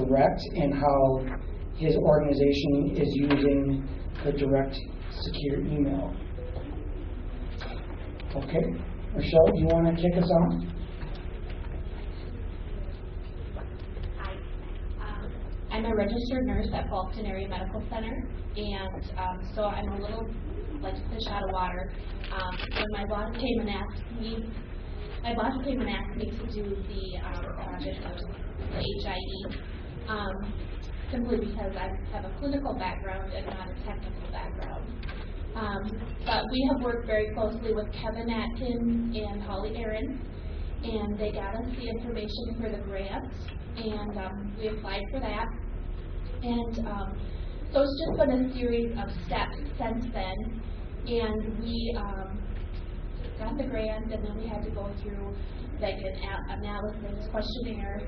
direct in how his organization is using the direct secure email. Okay, Michelle, do you want to kick us off? I'm a registered nurse at Fulton Area Medical Center, and so I'm a little like fish out of water. When my boss came and asked me to do the project of the HIE, simply because I have a clinical background and not a technical background. But we have worked very closely with Kevin Atkin and Holly Aaron, and they got us the information for the grant, and we applied for that. And so it's just been a series of steps since then, and we got the grant, and then we had to go through like an analysis questionnaire,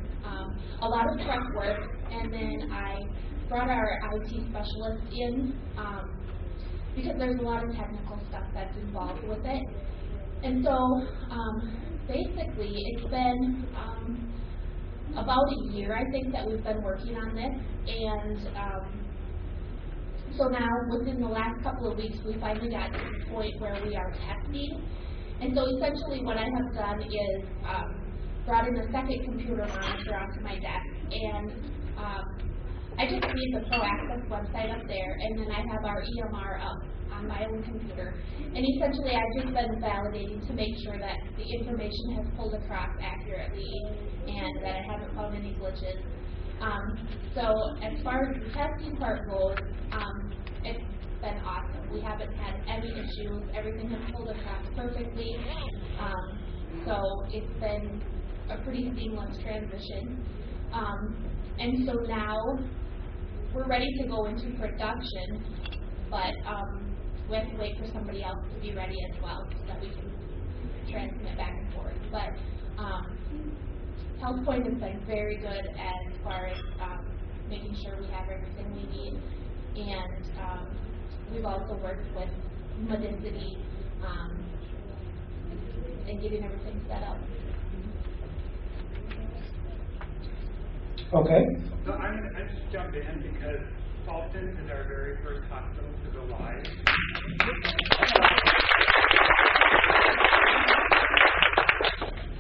a lot of prep work, and then I brought our IT specialist in because there's a lot of technical stuff that's involved with it. And so basically it's been about a year, I think, that we've been working on this, and so now within the last couple of weeks we finally got to the point where we are testing. And so essentially what I have done is brought in a second computer monitor onto my desk, and I just made the Pro Access website up there, and then I have our EMR up on my own computer. And essentially I've just been validating to make sure that the information has pulled across accurately and that I haven't found any glitches. So as far as the testing part goes, it's been awesome. We haven't had any issues. Everything has pulled across perfectly. So it's been a pretty seamless transition. And so now we're ready to go into production, but we have to wait for somebody else to be ready as well so that we can transmit back and forth. But HealthPoint has been very good as far as making sure we have everything we need, and we've also worked with Medicity and getting everything set up. Okay. So I'm going to just jump in because Fulton is our very first hospital to go live.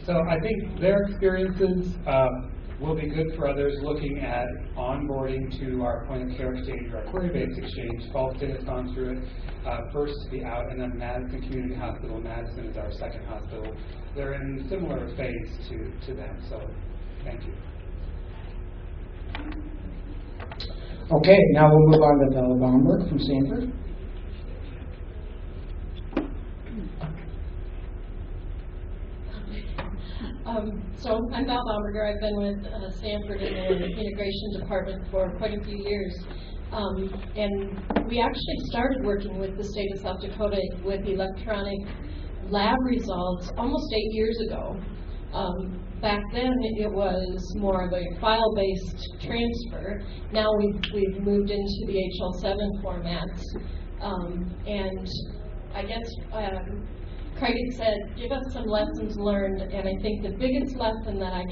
So I think their experiences will be good for others looking at onboarding to our point of care exchange or our query-based exchange. Fulton has gone through it first to be out, and then Madison Community Hospital. Madison is our second hospital. They're in similar phase to them, so thank you. Okay, now we'll move on to Bella Baumberg from Sanford. So I'm Val Baumberger. I've been with Sanford in the integration department for quite a few years. And we actually started working with the state of South Dakota with electronic lab results almost 8 years ago. Back then it was more of a file-based transfer. Now we've moved into the HL7 formats. And I guess Craig had said, give us some lessons learned, and I think the biggest lesson that I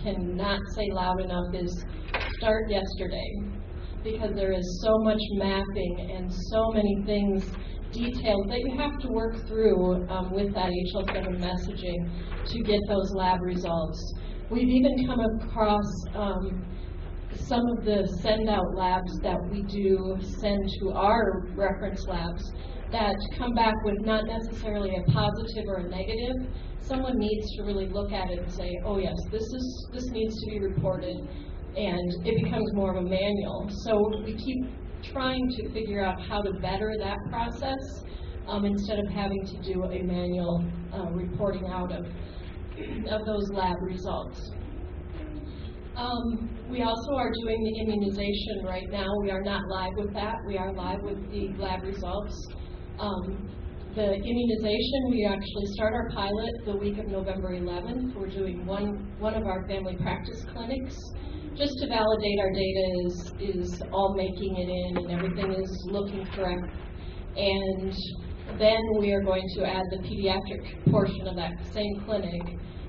cannot say loud enough is start yesterday, because there is so much mapping and so many things detailed that you have to work through with that HL7 messaging to get those lab results. We've even come across some of the send-out labs that we do send to our reference labs that come back with not necessarily a positive or a negative. Someone needs to really look at it and say, oh yes, this needs to be reported, and it becomes more of a manual. So we keep trying to figure out how to better that process instead of having to do a manual reporting out of those lab results. We also are doing the immunization right now. We are not live with that. We are live with the lab results. The immunization, we actually start our pilot the week of November 11th. We're doing one of our family practice clinics just to validate our data is all making it in and everything is looking correct. And then we are going to add the pediatric portion of that same clinic.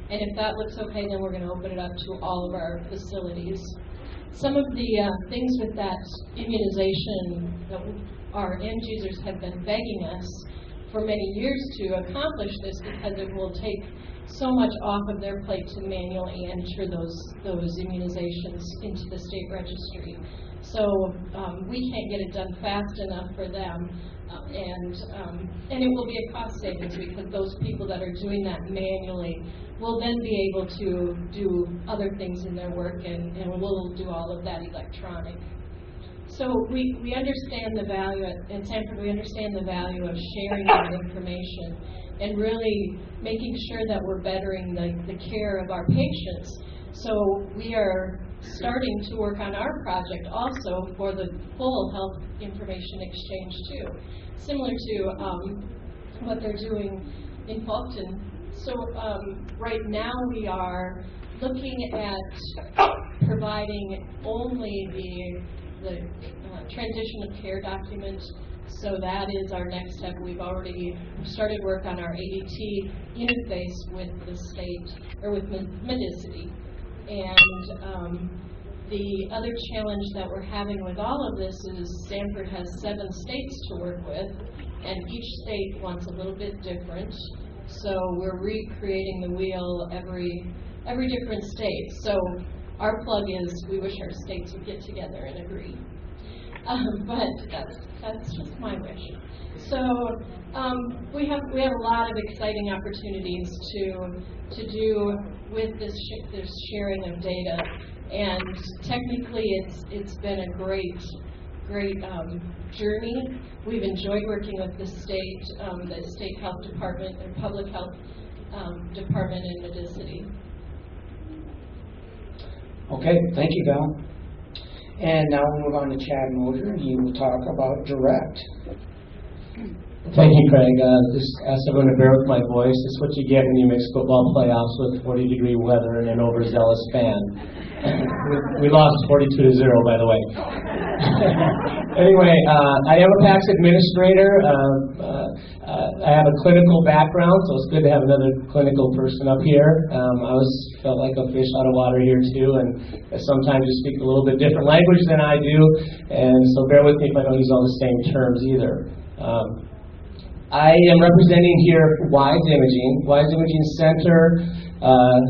And if that looks okay, then we're going to open it up to all of our facilities. some of the things with that immunization that our end users have been begging us for many years to accomplish this, because it will take so much off of their plate to manually enter those immunizations into the state registry. So we can't get it done fast enough for them, and it will be a cost savings, because those people that are doing that manually will then be able to do other things in their work, and we'll do all of that electronic. So we understand the value, in Sanford, we understand the value of sharing that information and really making sure that we're bettering the care of our patients. So we are starting to work on our project also for the full health information exchange too, similar to what they're doing in Fulton. So right now we are looking at providing only the transition of care document. So that is our next step. We've already started work on our ADT interface with the state, or with Medicity. And the other challenge that we're having with all of this is Sanford has 7 states to work with, and each state wants a little bit different. So we're recreating the wheel every different state. So our plug is, we wish our states would get together and agree. But that's just my wish. So we have a lot of exciting opportunities to do with this sharing of data, and technically it's been a great journey. We've enjoyed working with the state health department and public health department in Medicity. Okay, thank you, Val. And now we'll move on to Chad Moser, and he will talk about Direct. Thank you, Craig. Just ask everyone to bear with my voice. It's what you get when you mix football playoffs with 40-degree weather and an overzealous fan. We lost 42-0, by the way. Anyway, I am a PACS administrator. I have a clinical background, so it's good to have another clinical person up here. I felt like a fish out of water here too, and sometimes you speak a little bit different language than I do, and so bear with me if I don't use all the same terms either. I am representing here WISE Imaging. WISE Imaging Center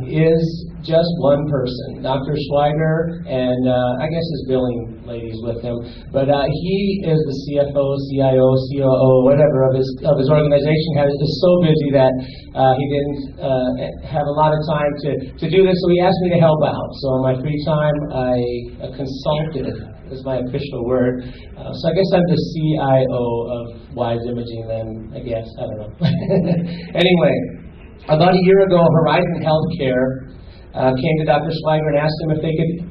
is just one person, Dr. Schweiger, and I guess his billing lady's with him. But he is the CFO, CIO, COO, whatever of his organization. Is so busy that he didn't have a lot of time to do this, so he asked me to help out. So in my free time, I consulted, is my official word. So I guess I'm the CIO of WISE Imaging then, I guess. I don't know. Anyway, about a year ago, Horizon Healthcare came to Dr. Schweiger and asked him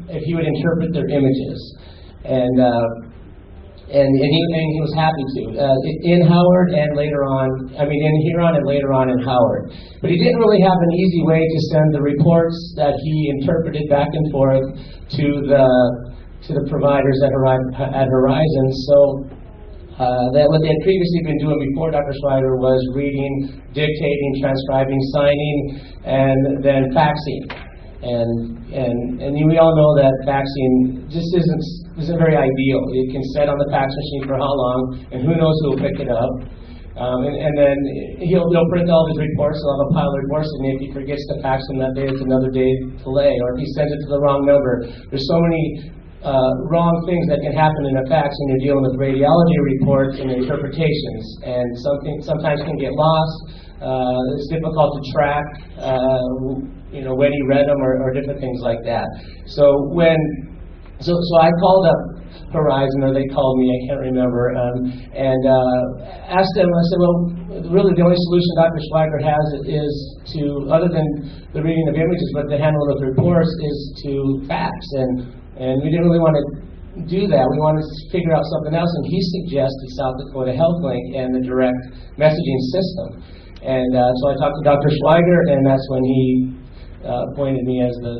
if he would interpret their images, and he was happy to in Howard and later on. In Huron and later on in Howard. But he didn't really have an easy way to send the reports that he interpreted back and forth to the providers at Horizon. So that what they had previously been doing before Dr. Schweiger was reading, dictating, transcribing, signing, and then faxing. And we all know that faxing just isn't very ideal. It can sit on the fax machine for how long, and who knows who will pick it up. And then he'll print all his reports. He'll have a pile of reports, and if he forgets to fax them that day, it's another day delay. Or if he sends it to the wrong number, there's so many wrong things that can happen in a fax when you're dealing with radiology reports and interpretations, and sometimes can get lost. It's difficult to track, when he read them or different things like that. So I called up Horizon, or they called me, I can't remember, and asked them. I said, well, really the only solution Dr. Schweiger has is to, other than the reading of images, but the handling of reports, is to fax, and we didn't really want to do that. We wanted to figure out something else, and he suggested South Dakota HealthLink and the direct messaging system. And so I talked to Dr. Schweiger, and that's when he appointed me as the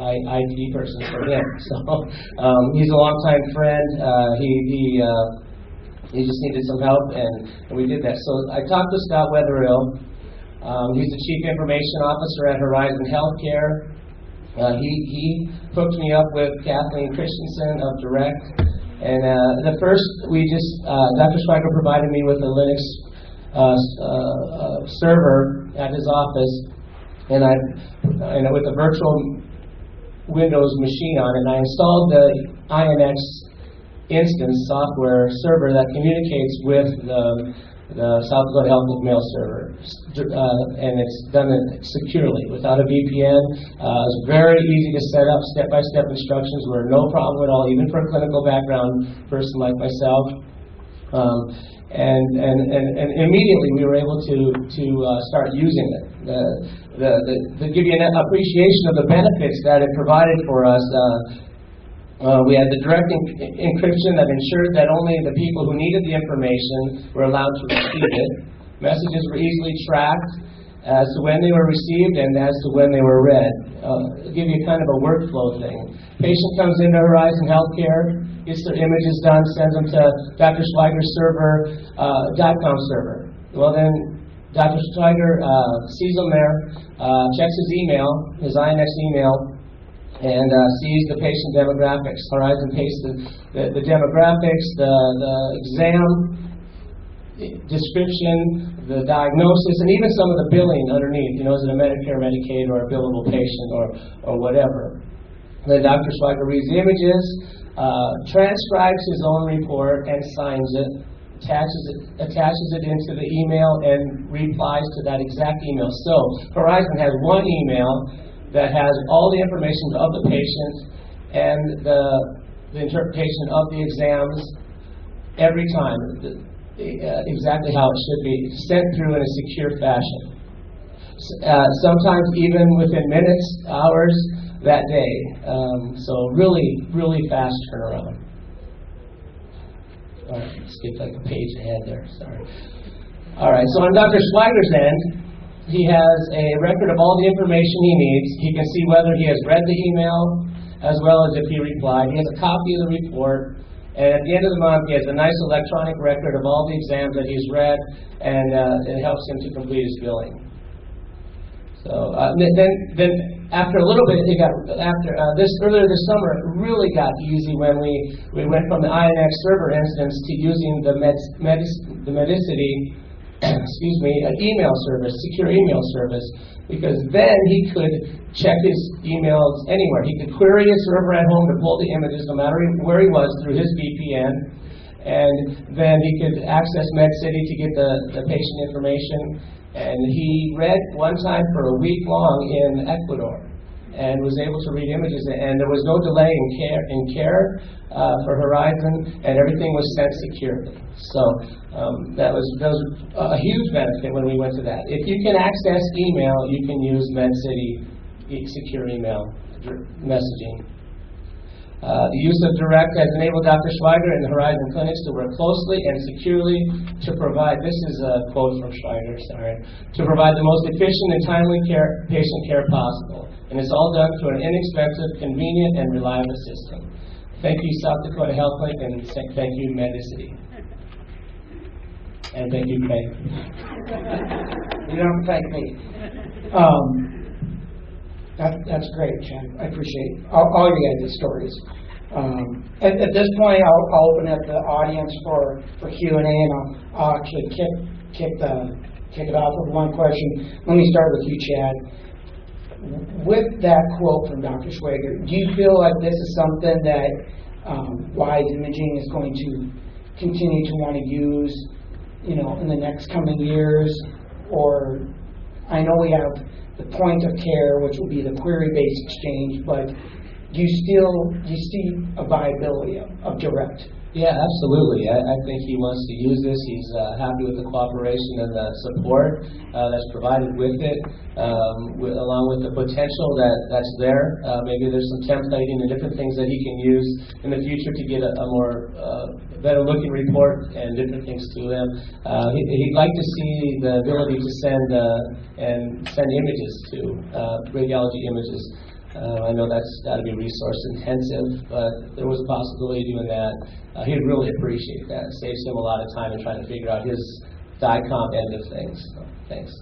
IT person for him. So he's a longtime friend. He just needed some help, and we did that. So I talked to Scott Wetherill. He's the Chief Information Officer at Horizon Healthcare. He hooked me up with Kathleen Christensen of Direct. And Dr. Schweiger provided me with a Linux server at his office, and with a virtual Windows machine on it, and I installed the INX instance software server that communicates with the South Dakota Health Mail server, and it's done it securely without a VPN. It's very easy to set up. Step-by-step instructions were no problem at all, even for a clinical background person like myself. And immediately we were able to start using it. To give you an appreciation of the benefits that it provided for us, we had the direct encryption that ensured that only the people who needed the information were allowed to receive it. Messages were easily tracked as to when they were received and as to when they were read. I'll give you kind of a workflow thing. Patient comes into Horizon Healthcare, gets their images done, sends them to Dr. Schweiger's server, .com server. Well then, Dr. Schweiger sees them there, checks his email, his INX email, and sees the patient demographics. Horizon pastes the demographics, the exam description, the diagnosis, and even some of the billing underneath. Is it a Medicare, Medicaid, or a billable patient, or whatever. Then Dr. Schweiger reads the images, transcribes his own report, and signs it, attaches it into the email, and replies to that exact email. So Horizon has one email that has all the information of the patient and the interpretation of the exams every time, exactly how it should be, sent through in a secure fashion. Sometimes even within minutes, hours, that day. So really, really fast turnaround. All right, skip like a page ahead there, sorry. All right, so on Dr. Schweiger's end, he has a record of all the information he needs. He can see whether he has read the email as well as if he replied. He has a copy of the report, and at the end of the month, he has a nice electronic record of all the exams that he's read, and it helps him to complete his billing. So then after a little bit, earlier this summer, it really got easy when we went from the INX server instance to using the Medicity an email service, secure email service, because then he could check his emails anywhere. He could query his server at home to pull the images no matter where he was through his VPN, and then he could access MedCity to get the patient information. And he read one time for a week long in Ecuador and was able to read images, and there was no delay in care for Horizon, and everything was sent securely. So that was a huge benefit when we went to that. If you can access email, you can use MedCity secure email messaging. The use of Direct has enabled Dr. Schweiger and the Horizon clinics to work closely and securely to provide, this is a quote from Schweiger, to provide the most efficient and timely patient care possible. And it's all done through an inexpensive, convenient, and reliable system. Thank you, South Dakota Health Clinic, and thank you, Medicity. And thank you, Craig. You don't have to thank me. That's great, Chad. I appreciate all you guys' stories. At this point, I'll open up the audience for Q&A, and I'll actually kick it off with one question. Let me start with you, Chad. With that quote from Dr. Schweiger, do you feel like this is something that Wise Imaging is going to continue to want to use, in the next coming years? Or I know we have the point of care, which will be the query-based exchange, but do you see a viability of Direct? Yeah, absolutely. I think he wants to use this. He's happy with the cooperation and the support that's provided with it, along with the potential that's there. Maybe there's some templating and different things that he can use in the future to get a more better looking report and different things to him. He'd like to see the ability to send images to radiology images. I know that's got to be resource intensive, but there was a possibility of doing that. He'd really appreciate that. It saves him a lot of time in trying to figure out his DICOM end of things. So, thanks.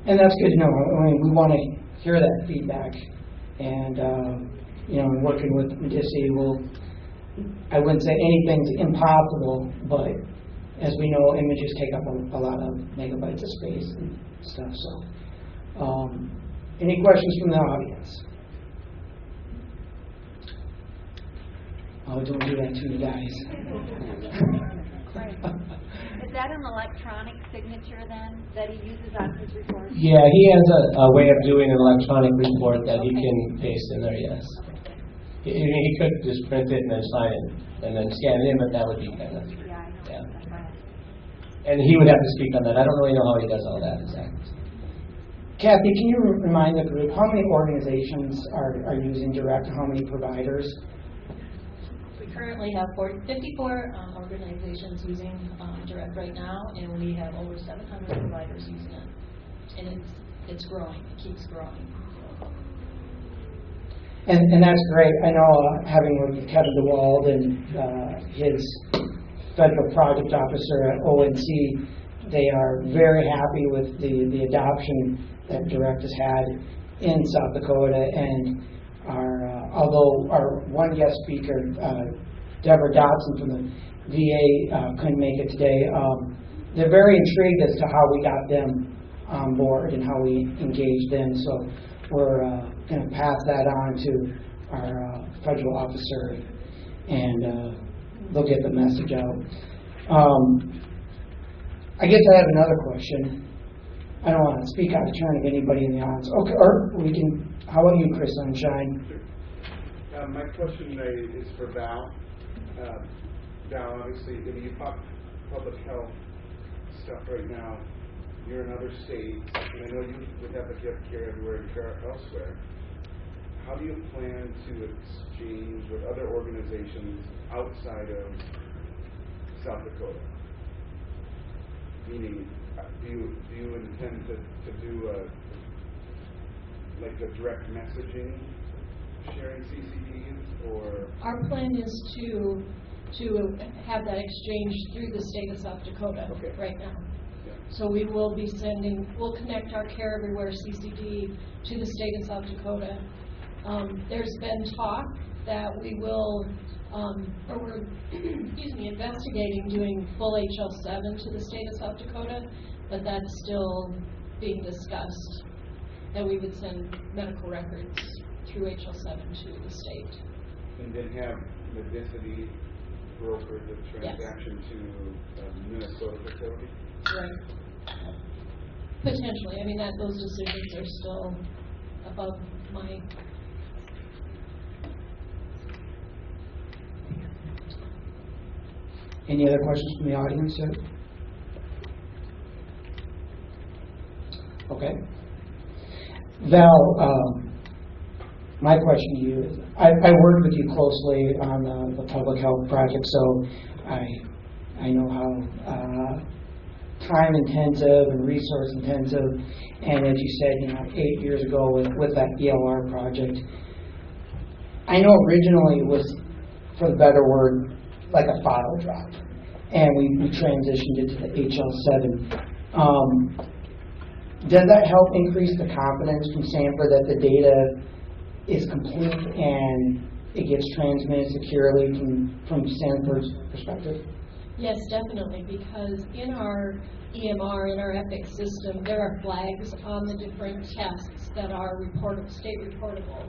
And that's good to know. I mean, we want to hear that feedback. And and working with Medici I wouldn't say anything's impossible, but as we know, images take up a lot of megabytes of space and stuff. So, any questions from the audience? Oh, don't do that to me, guys. Is that an electronic signature then that he uses on his report? Yeah, he has a way of doing an electronic report that he can paste in there, yes. He could just print it and then sign it and then scan it in, but that would be kind of, Yeah, I know. yeah. That's right. And he would have to speak on that. I don't really know how he does all that exactly. Kathy, can you remind the group how many organizations are using Direct and how many providers? We currently have 54 organizations using Direct right now, and we have over 700 providers using it. And it's growing. It keeps growing. And that's great. I know having worked with Kevin DeWald and his federal project officer at ONC, they are very happy with the adoption that Direct has had in South Dakota. And although our one guest speaker, Deborah Dodson from the VA, couldn't make it today, they're very intrigued as to how we got them on board and how we engaged them. So we're going to pass that on to our federal officer, and they'll get the message out. I guess I have another question. I don't want to speak out of turn of anybody in the audience. Okay, or we can. How about you, Chris Sunshine? My question is for Val. Val, obviously, you talk public health stuff right now. You're in other states, and I know you would have to get care everywhere and care elsewhere. How do you plan to exchange with other organizations outside of South Dakota? Meaning, do you intend to do like a direct messaging sharing CCDs, or? Our plan is to have that exchange through the state of South Dakota right now. So we will be we'll connect our Care Everywhere CCD to the state of South Dakota. There's been talk that we will, we're investigating doing full HL7 to the state of South Dakota, but that's still being discussed. And we would send medical records through HL7 to the state. And then have Medicity broker the transaction to Minnesota facility? Right. Potentially. I mean, those decisions are still above my. Any other questions from the audience yet? Okay. Val, my question to you is, I worked with you closely on the public health project, so I know how time intensive and resource intensive, and as you said, 8 years ago with that ELR project, I know originally it was, for the better word, like a file drop, and we transitioned it to the HL7. Does that help increase the confidence from Sanford that the data is complete and it gets transmitted securely from Sanford's perspective? Yes, definitely, because in our EMR, in our EPIC system, there are flags on the different tests that are state reportable.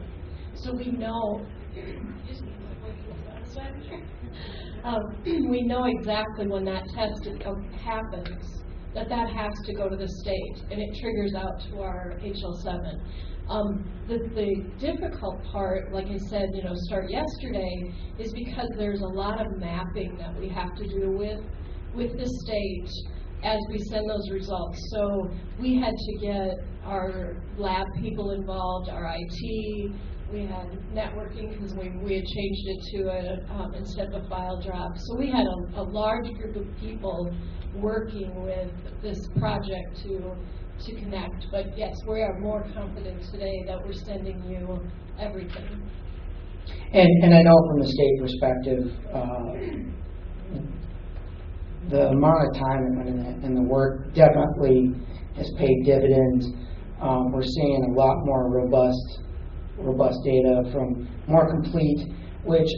So we know, we know exactly when that test happens, that has to go to the state, and it triggers out to our HL7. The difficult part, like I said, start yesterday, is because there's a lot of mapping that we have to do with the state as we send those results. So we had to get our lab people involved, our IT, we had networking because we had changed it to instead of a file drop. So we had a large group of people working with this project to connect. But yes, we are more confident today that we're sending you everything. And I know from the state perspective, the amount of time and the work definitely has paid dividends. We're seeing a lot more robust robust data, from more complete, which,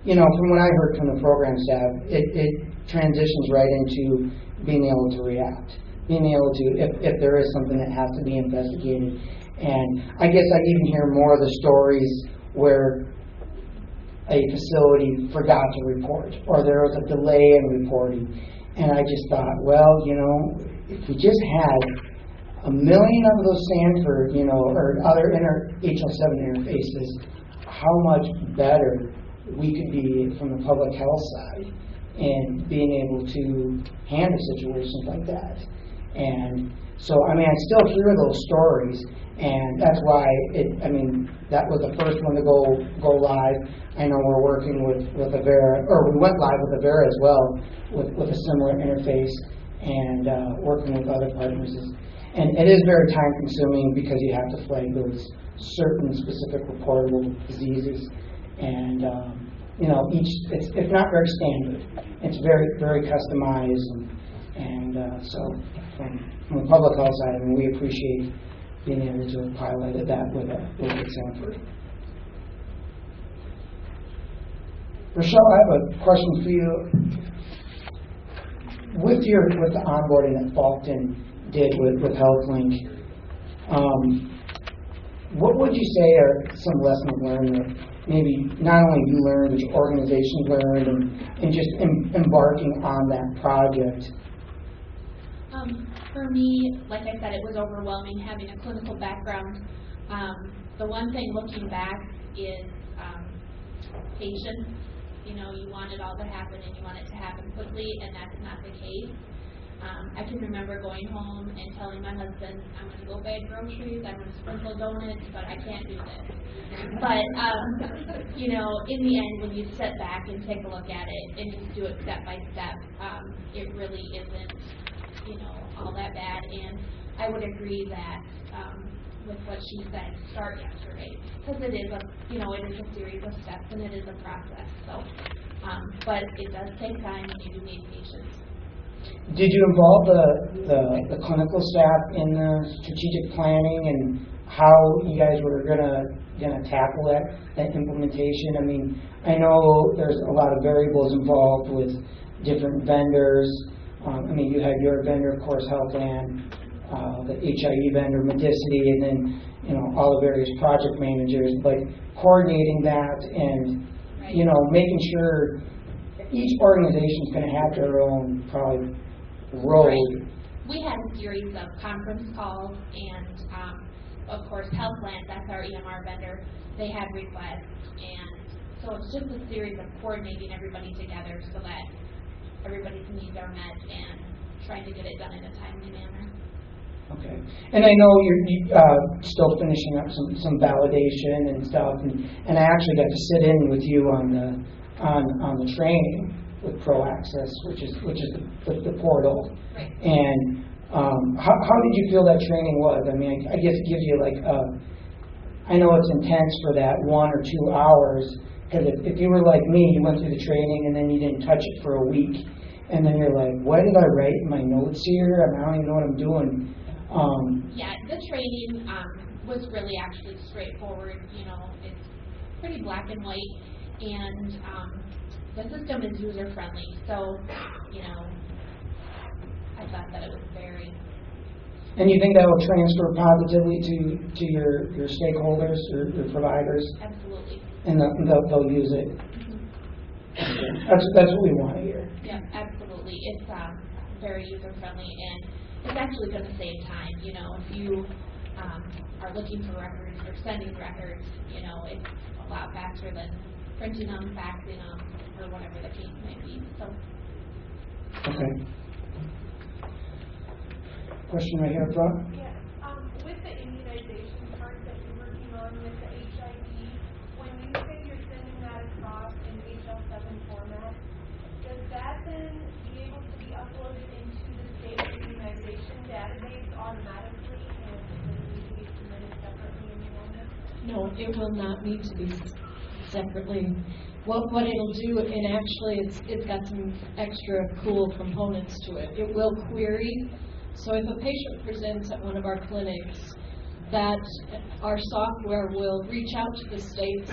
from what I heard from the program staff, it transitions right into being able to react, being able to, if there is something that has to be investigated. And I guess I even hear more of the stories where a facility forgot to report, or there was a delay in reporting. And I just thought, well, if we just had 1 million of those Sanford, or other HL7 interfaces, how much better we could be from the public health side in being able to handle situations like that. And so, I still hear those stories, and that's why that was the first one to go live. I know we're working with Avera, or we went live with Avera as well, with a similar interface, and working with other partners. And it is very time consuming because you have to flag those certain specific reportable diseases. And, it's not very standard. It's very, very customized. And so from the public health side, we appreciate being able to have highlighted that with Sanford. Rochelle, I have a question for you. With the onboarding that Faulkton did with HealthLink, what would you say are some lessons learned that maybe not only you learned, but your organization learned, and just embarking on that project? For me, like I said, it was overwhelming having a clinical background. The one thing looking back is patience. You want it all to happen and you want it to happen quickly, and that's not the case. I can remember going home and telling my husband, I'm going to go bag groceries, I'm going to sprinkle donuts, but I can't do this. But, in the end, when you sit back and take a look at it and just do it step by step, it really isn't, all that bad. And I would agree that with what she said, start yesterday, because it is a series of steps and it is a process. So, but it does take time and you do need patience. Did you involve the clinical staff in the strategic planning and how you guys were gonna tackle that implementation? I know there's a lot of variables involved with different vendors. You had your vendor, of course, Healthland, the HIE vendor, Medicity, and then all the various project managers. But coordinating that and making sure each organization is going to have their own probably road. Right. We had a series of conference calls, and of course, Healthland, that's our EMR vendor, they had requests, and so it's just a series of coordinating everybody together so that everybody's needs are met and trying to get it done in a timely manner. Okay, and I know you're still finishing up some validation and stuff, and I actually got to sit in with you on the training with Pro Access, which is the portal. Right. And how did you feel that training was? I guess it gives you I know it's intense for that 1 or 2 hours, because if you were like me, you went through the training and then you didn't touch it for a week, and then you're like, what did I write in my notes here? I don't even know what I'm doing. Yeah, the training was really actually straightforward. It's pretty black and white, and the system is user friendly. So, I thought that it was very. And you think that will transfer positively to your stakeholders or your providers? Absolutely. And they'll use it. Mm-hmm. That's what we want to hear. Yeah, absolutely. It's very user friendly, and it's actually going to save time. If you are looking for records or sending records, it's a lot faster than printing them, faxing them, or whatever the case may be. So. Okay. Question right here, Brooke? Yeah. With the immunization part that you're working on with the HIE, when you say you're sending that across in HL7 format, does that then be able to be uploaded into the state immunization database automatically and then need to be submitted separately in the moment? No, it will not need to be separately. What it'll do, and actually it's got some extra cool components to it. It will query. So if a patient presents at one of our clinics that our software will reach out to the state's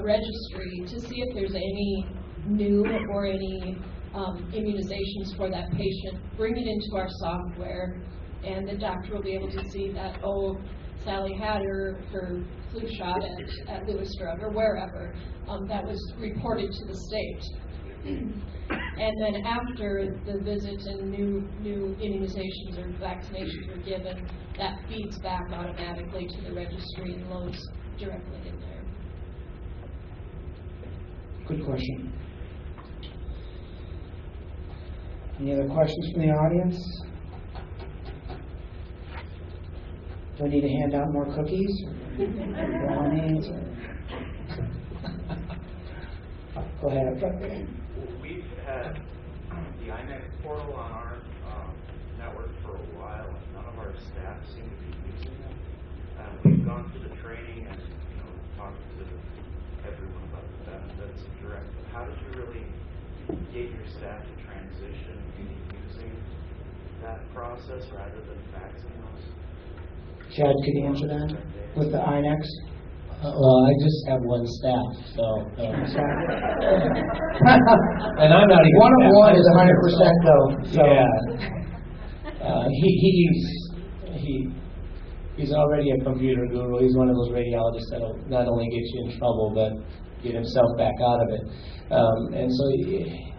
registry to see if there's any new or any immunizations for that patient, bring it into our software, and the doctor will be able to see that, oh, Sally had her flu shot at Lewis Drug or wherever. That was reported to the state. And then after the visit and new immunizations or vaccinations are given, that feeds back automatically to the registry and loads directly in there. Good question. Any other questions from the audience? Do I need to hand out more cookies or brownies? Go ahead, up front there. We've had the INEX portal on our network for a while, and none of our staff seem to be using it. We've gone through the training and talked to everyone about the benefits of direct. But how did you really get your staff to transition to using that process rather than faxing those? Chad, could you answer that with the INEX? Well, I just have one staff, so. And I'm not even. One of one is 100% though. So. Yeah. He's already a computer guru. He's one of those radiologists that'll not only get you in trouble, but get himself back out of it. And so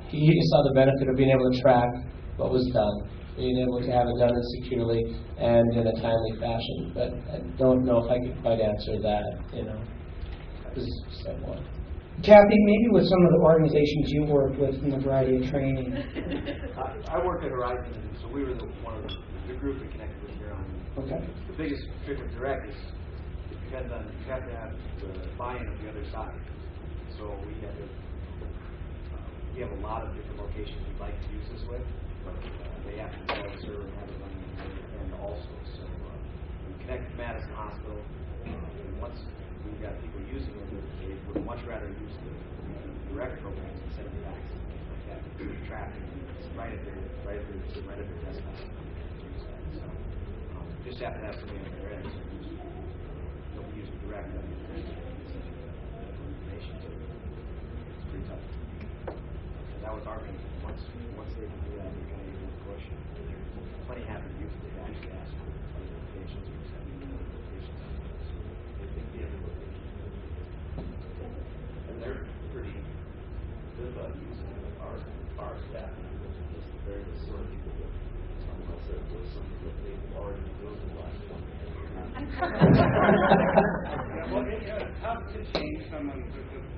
he just saw the benefit of being able to track what was done, being able to have it done securely and in a timely fashion. But I don't know if I can quite answer that, This is step one. Kathy, maybe with some of the organizations you worked with in the variety of training. I worked at Horizon, and so we were one of the group that connected with your own. Okay. The biggest trick with direct is you have to have the buy-in of the other side. So we have a lot of different locations we'd like to use this with, but they have to install the server and have it running and also. So we connect to Madison Hospital, and once we've got people using it, they would much rather use the direct programs instead of the fax and things like that. Because tracking is right at their desktop. So just have to have somebody on their end. So don't use direct. Information. It's pretty tough. And that was our main. Once they can do that, we're going to able to push. There's plenty happy to use it. They actually ask for other locations. We just have to use other locations. They think the other locations. And they're pretty good about using it. Our staff is very the sort of people that someone said was something that they've already been doing the last 20 years. Well, it's tough to change the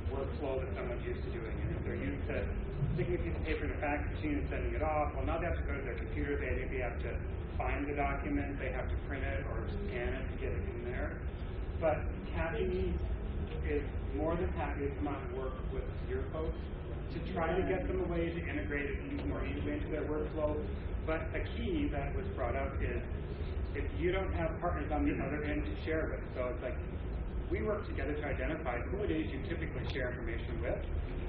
workflow that someone's used to doing. And if they're used to sticking a piece of paper in a fax machine and sending it off, well, now they have to go to their computer. They maybe have to find the document. They have to print it or scan it to get it in there. But Kathy is more than happy to come out and work with your folks to try to get them a way to integrate it more easily into their workflow. But a key that was brought up is if you don't have partners on the other end to share with. So it's like we work together to identify who it is you typically share information with,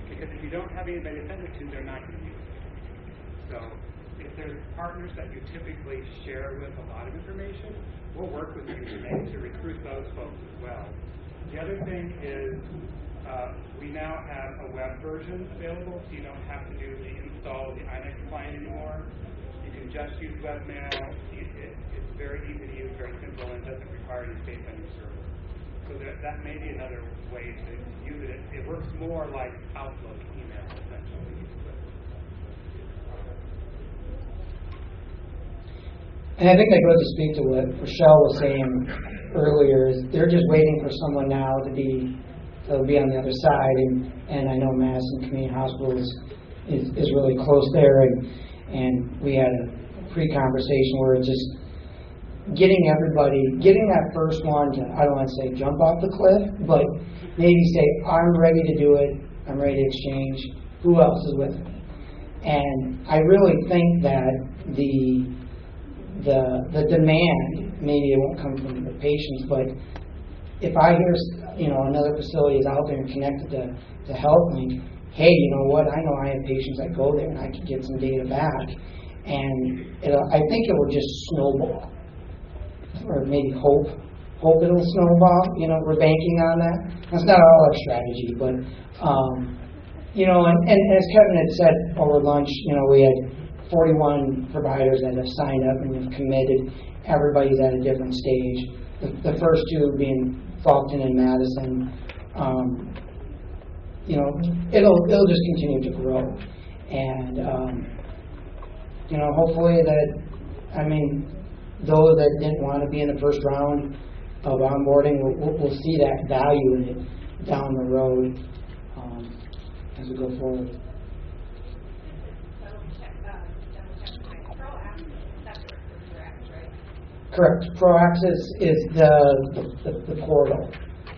because if you don't have anybody to send it to, they're not going to use it. So if there's partners that you typically share with a lot of information, we'll work with you to recruit those folks as well. The other thing is we now have a web version available, so you don't have to install the INEX client anymore. You can just use webmail. It's very easy to use, very simple, and doesn't require any space on your server. So that may be another way to use it. It works more like Outlook email, essentially. And I think that goes to speak to what Rochelle was saying earlier, is they're just waiting for someone now to be on the other side, and I know Madison Community Hospital is really close there, and we had a pre-conversation where it's just getting that first one to, I don't want to say jump off the cliff, but maybe say, I'm ready to do it, I'm ready to exchange, who else is with me? And I really think that the demand, maybe it won't come from the patients, but if I hear, another facility is out there and connected to HealthLink, hey, you know what, I know I have patients that go there and I can get some data back, and I think it will just snowball. or maybe hope it'll snowball. You know, we're banking on that. That's not all our strategy, but you know, and as Kevin had said over lunch, you know, we had 41 providers that have signed up and have committed. Everybody's at a different stage. The first two being Faulkton and Madison. You know, it'll just continue to grow, and you know, hopefully that, I mean, those that didn't want to be in the first round of onboarding will see that value in it down the road as we go forward. Correct. ProAccess is the portal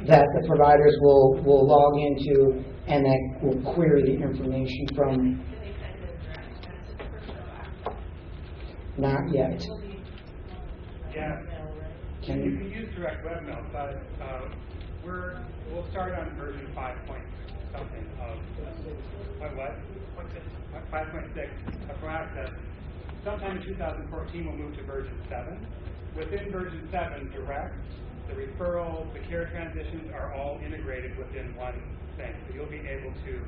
that the providers will log into, and that will query the information from. Not yet. Yeah. You can use direct webmail, but we'll start on version 5 point something of 5.6 of ProAccess. Sometime in 2014, we'll move to version 7. Within version 7, direct, the referral, the care transitions are all integrated within one thing. So you'll be able to,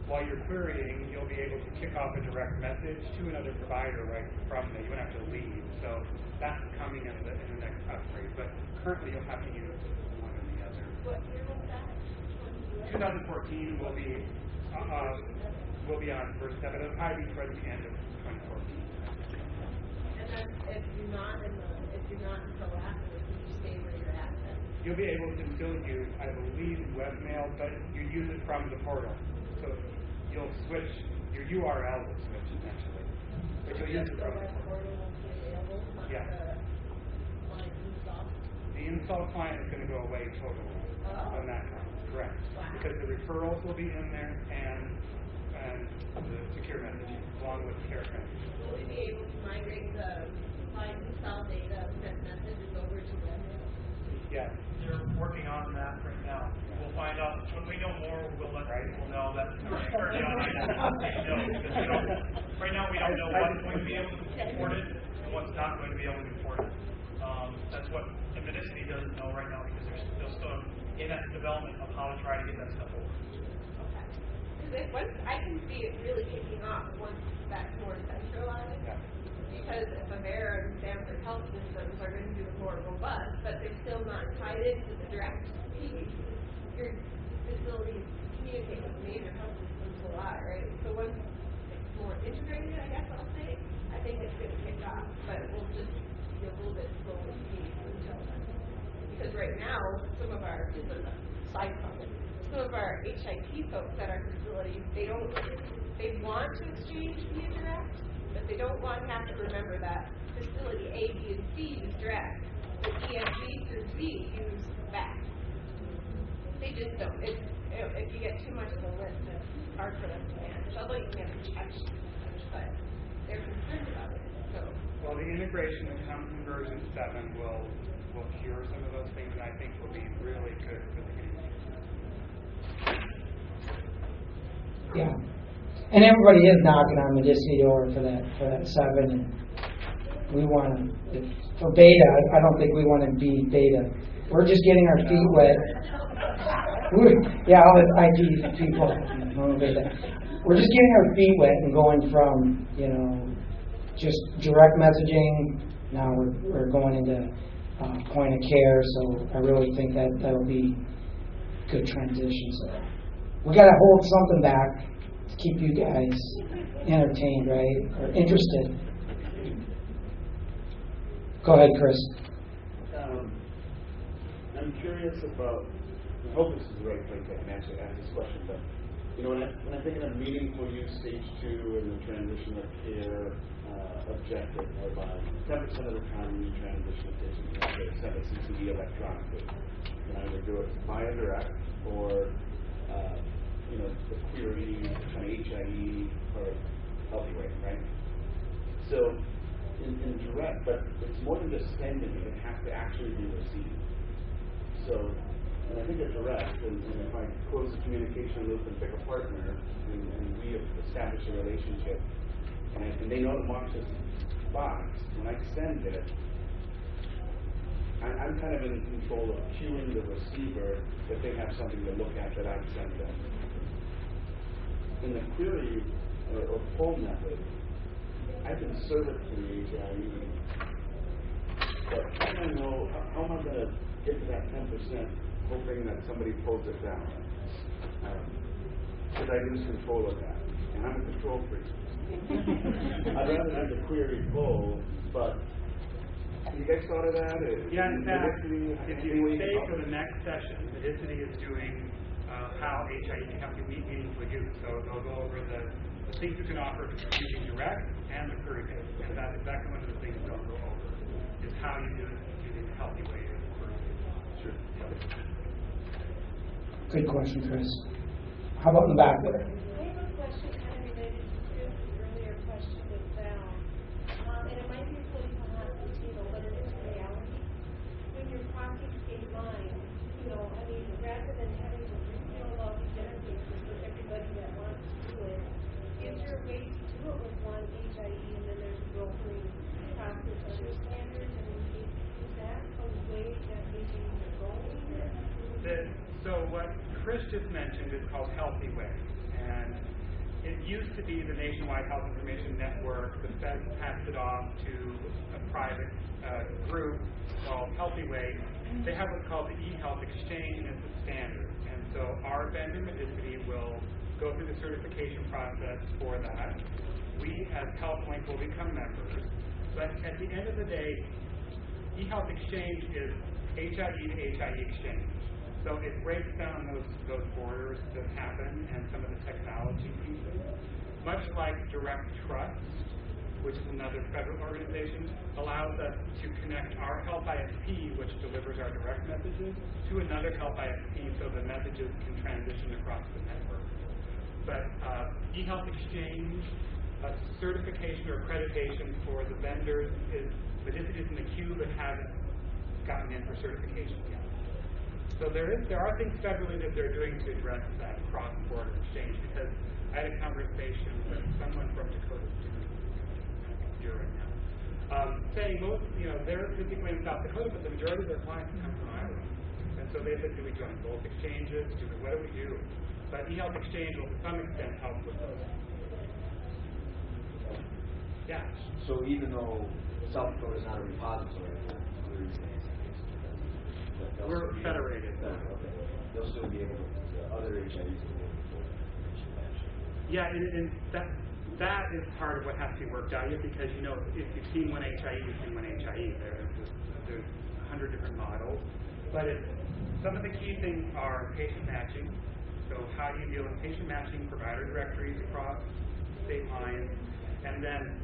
while you're querying, you'll be able to kick off a direct message to another provider right from there. You won't have to leave. So that's coming in the next upgrade. But currently, you'll have to use one or the other. What year was that? 2014 will be on version 7. It'll probably be towards the end of 2014. And then if you're not in ProAccess, you stay where you're at then? You'll be able to still use, I believe, webmail, but you use it from the portal. So you'll switch, your URL will switch eventually. But you'll use it from the portal. Yeah. The install client is going to go away totally on that account. Correct. Wow. Because the referrals will be in there and the secure messaging along with care transition. Will we be able to migrate the client install data messages over to webmail? Yes. They're working on that right now. We'll find out when we know more. We'll let people know that we're currently on it. Right now we don't know what's going to be able to be supported and what's not going to be able to be supported. That's what the Medicity doesn't know right now because they're still in that development of how to try to get that stuff over. Okay. Because I can see it really kicking off once that's more centralized. Yeah. Because if Avera and Stanford health systems are going to do it more robust, but they're still not tied into the direct piece, your facilities communicate with major health systems a lot, right? So once it's more integrated, I guess I'll say, I think it's going to kick off, but we'll just be a little bit slow with pace until then. Because right now, some of our, just as a side comment, some of our HIE folks at our facilities, they want to exchange via direct, but they don't want to have to remember that facility A, B, and C use direct, but E, F, G through Z use back. They just don't. If you get too much of a list, it's hard for them to manage. Although you can never catch too much, but they're concerned about it. So. Well, the integration that comes in version 7 will cure some of those things, and I think will be really good for the community. Yeah. And everybody is knocking on Medicity door for that 7, and we want to, for beta, I don't think we want to be beta. We're just getting our feet wet. All the IT people, we're just getting our feet wet and going from, just direct messaging. Now we're going into point of care, so I really think that'll be good transition. So we got to hold something back to keep you guys entertained, right, or interested. Go ahead, Chris. I'm curious about, I hope this is the right place I can actually ask this question, but when I think of a meaningful use stage 2 and the transition of care objective, whereby 10% of the time you transition a patient, you have to send a CCD electronically. You can either do it via direct or the query, kind of HIE or healthy rate, right? So in direct, but it's more than just sending it has to actually be received. So when I think of direct, and if I close the communication loop and pick a partner, and we have established a relationship, and they know to mark this box, when I send it, I'm kind of in control of cueing the receiver if they have something to look at that I've sent them. In the query or poll method, I can serve it to the HIE, but I don't know, how am I going to get to that 10% hoping that somebody pulls it down? Because I lose control of that, and I'm a control freak. I'd rather have the query poll, but have you guys thought of that? Yeah, in fact, if you stay for the next session, Medicity is doing how HIE can have unique meaningful use. So they'll go over the things you can offer using direct and the query based. And that's exactly one of the things they'll go over, is how you do it using a healthy way of query based. Sure. Good question, Chris. How about in the back there? I have a question kind of related to Chris's earlier question with Val. And it might be a political hot potato, but it is a reality. When you're crossing state lines, I mean, rather than having to rebuild all these interfaces for everybody that wants to do it, is there a way to do it with one HIE and then there's a brokering process under standards? I mean, is that a way that maybe you're going? So what Chris just mentioned is called Healthy Way, and it used to be the Nationwide Health Information Network. The Fed passed it off to a private group called Healthy Way. They have what's called the eHealth Exchange, and it's a standard. And so our vendor Medicity will go through the certification process for that. We, as HealthLink, will become members. But at the end of the day, eHealth Exchange is HIE to HIE exchange. So it breaks down those borders that happen and some of the technology pieces. Much like Direct Trust, which is another federal organization, allows us to connect our Health ISP, which delivers our direct messages, to another Health ISP so the messages can transition across the network. But eHealth Exchange, a certification or accreditation for the vendors is in the queue but haven't gotten in for certification yet. So there are things federally that they're doing to address that cross-border exchange, because I had a conversation with someone from Dakota here right now, saying most, they're physically in South Dakota, but the majority of their clients come from Iowa. And so they said, do we join both exchanges? What do we do? But eHealth Exchange will to some extent help with those. Yeah. So even though South Dakota is not a repository, we're federated. Okay. They'll still be able to, other HIEs will be able to Yeah, and that is part of what has to be worked out here, because if you've seen one HIE, you've seen one HIE. There's 100 different models. But some of the key things are patient matching. So how do you deal with patient matching, provider directories across state lines, and then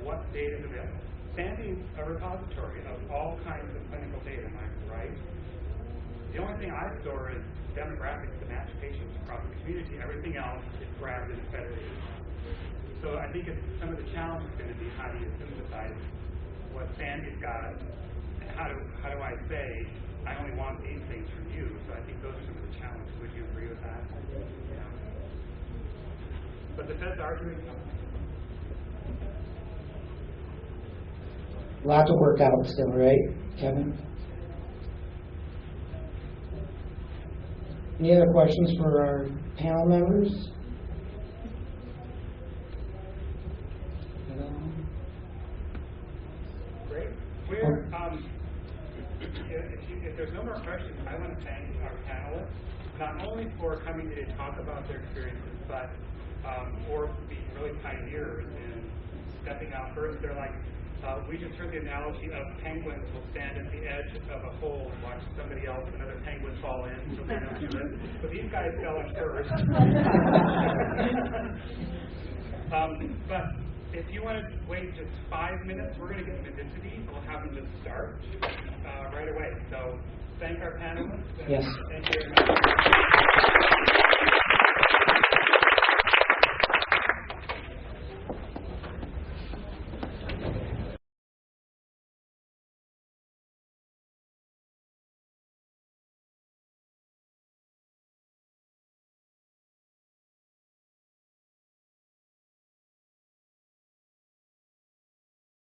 what data is available. Sandy's a repository of all kinds of clinical data, am I right? The only thing I store is demographics to match patients across the community. Everything else is grabbed and federated. So I think some of the challenge is going to be how do you synthesize what Sandy's got, and how do I say, I only want these things from you. So I think those are some of the challenges. Would you agree with that? Yeah. But the feds are doing something. Lots of work out still, right, Kevin? Any other questions for our panel members? Great. If there's no more questions, I want to thank our panelists, not only for coming today to talk about their experiences, but for being really pioneers in stepping out first. They're like, we just heard the analogy of penguins will stand at the edge of a hole and watch somebody else, another penguin, fall in so they don't do it. But these guys fell in first. But if you want to wait just 5 minutes, we're going to get Medicity. We'll have them start right away. So thank our panelists. Yes. Thank you very much.